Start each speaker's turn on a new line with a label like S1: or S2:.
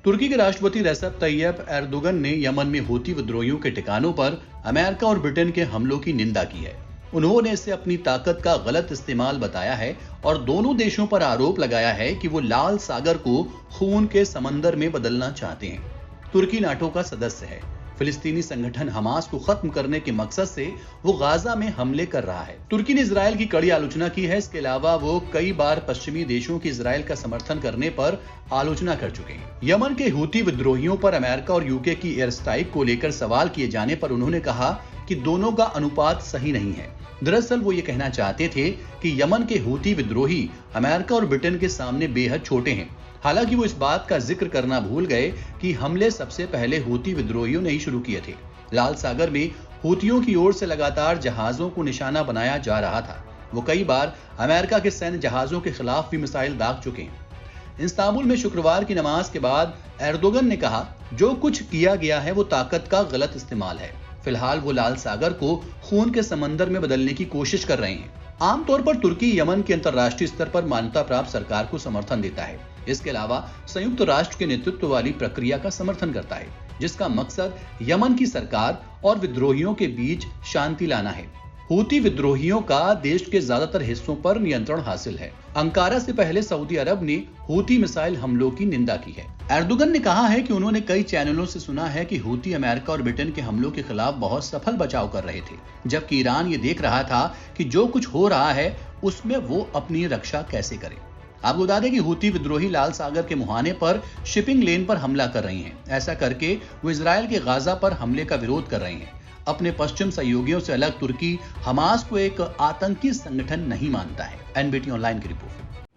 S1: तुर्की के राष्ट्रपति Recep Tayyab Erdogan ने यमन में हूती विद्रोहियों के ठिकानों पर अमेरिका और ब्रिटेन के हमलों की निंदा की है। उन्होंने इसे अपनी ताकत का गलत इस्तेमाल बताया है और दोनों देशों पर आरोप लगाया है कि वो लाल सागर को खून के समंदर में बदलना चाहते हैं। तुर्की नाटो का सदस्य है। फिलिस्तीनी संगठन हमास को खत्म करने के मकसद से वो गाजा में हमले कर रहा है। तुर्की ने इजरायल की कड़ी आलोचना की है। इसके अलावा वो कई बार पश्चिमी देशों की इजरायल का समर्थन करने पर आलोचना कर चुके हैं। यमन के हूती विद्रोहियों पर अमेरिका और यूके की एयर स्ट्राइक को लेकर सवाल किए जाने पर उन्होंने कहा कि दोनों का अनुपात सही नहीं है। दरअसल वो ये कहना चाहते थे कि यमन के हूती विद्रोही अमेरिका और ब्रिटेन के सामने बेहद छोटे हैं। हालांकि वो इस बात का जिक्र करना भूल गए कि हमले सबसे पहले हूती विद्रोहियों ने ही शुरू किए थे। लाल सागर में हूतियों की ओर से लगातार जहाजों को निशाना बनाया जा रहा था। वो कई बार अमेरिका के सैन्य जहाजों के खिलाफ भी मिसाइल दाग चुके हैं। इस्तांबुल में शुक्रवार की नमाज के बाद एर्दोगन ने कहा, जो कुछ किया गया है वो ताकत का गलत इस्तेमाल है। फिलहाल वो लाल सागर को खून के समंदर में बदलने की कोशिश कर रहे हैं। आमतौर पर तुर्की यमन की अंतर्राष्ट्रीय स्तर पर मान्यता प्राप्त सरकार को समर्थन देता है। इसके अलावा संयुक्त राष्ट्र के नेतृत्व वाली प्रक्रिया का समर्थन करता है, जिसका मकसद यमन की सरकार और विद्रोहियों के बीच शांति लाना है। हूती विद्रोहियों का देश के ज्यादातर हिस्सों पर नियंत्रण हासिल है। अंकारा से पहले सऊदी अरब ने हूती मिसाइल हमलों की निंदा की है। एर्दोगन ने कहा है कि उन्होंने कई चैनलों से सुना है कि हूती अमेरिका और ब्रिटेन के हमलों के खिलाफ बहुत सफल बचाव कर रहे थे, जबकि ईरान ये देख रहा था कि जो कुछ हो रहा है उसमें वो अपनी रक्षा कैसे करे। आपको बता दें कि हूती विद्रोही लाल सागर के मुहाने पर शिपिंग लेन पर हमला कर रही हैं। ऐसा करके वो इजरायल के गाजा पर हमले का विरोध कर रहे हैं। अपने पश्चिम सहयोगियों से अलग तुर्की हमास को एक आतंकी संगठन नहीं मानता है। एनबीटी ऑनलाइन की रिपोर्ट।